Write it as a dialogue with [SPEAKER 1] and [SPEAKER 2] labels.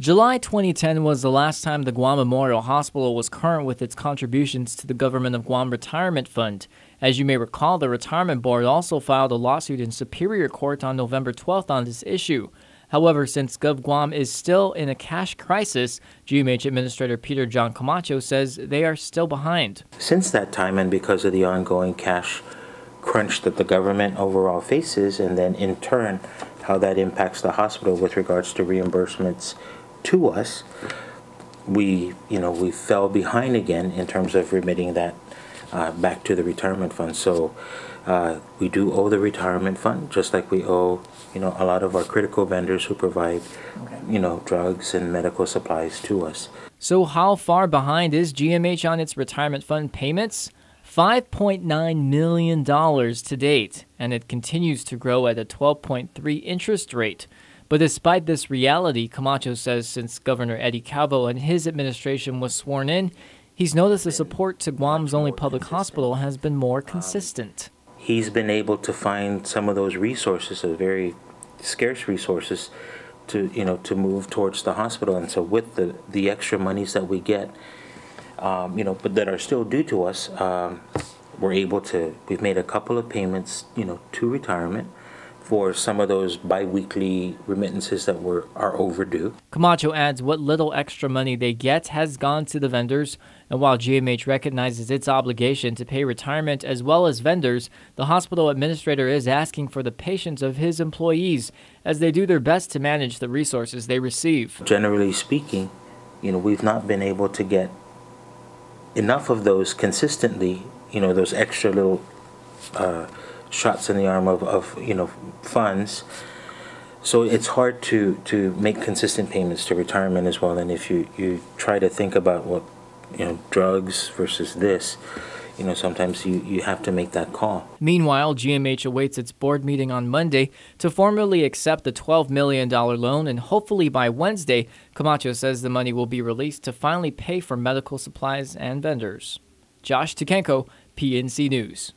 [SPEAKER 1] July 2010 was the last time the Guam Memorial Hospital was current with its contributions to the government of Guam Retirement Fund. As you may recall, the Retirement Board also filed a lawsuit in Superior Court on November 12th on this issue. However, since GovGuam is still in a cash crisis, GMH Administrator Peter John Camacho says they are still behind.
[SPEAKER 2] Since that time, and because of the ongoing cash crunch that the government overall faces, and then in turn how that impacts the hospital with regards to reimbursements to us, we fell behind again in terms of remitting that back to the retirement fund. So we do owe the retirement fund, just like we owe a lot of our critical vendors who provide drugs and medical supplies to us.
[SPEAKER 1] So how far behind is GMH on its retirement fund payments? $5.9 million to date, and it continues to grow at a 12.3% interest rate. But despite this reality, Camacho says since Governor Eddie Calvo and his administration was sworn in, he's noticed the support to Guam's only public hospital has been more consistent.
[SPEAKER 2] He's been able to find some of those resources, those very scarce resources, to move towards the hospital. And so with the extra monies that we get, but that are still due to us, we've made a couple of payments, to retirement for some of those bi-weekly remittances that are overdue.
[SPEAKER 1] Camacho adds what little extra money they get has gone to the vendors, and while GMH recognizes its obligation to pay retirement as well as vendors, the hospital administrator is asking for the patience of his employees as they do their best to manage the resources they receive.
[SPEAKER 2] Generally speaking, we've not been able to get enough of those consistently, those extra little shots in the arm of funds. So it's hard to make consistent payments to retirement as well. And if you try to think about what drugs versus this, sometimes you have to make that call.
[SPEAKER 1] Meanwhile, GMH awaits its board meeting on Monday to formally accept the $12 million loan, and hopefully by Wednesday, Camacho says the money will be released to finally pay for medical supplies and vendors. Josh Tukenko, PNC News.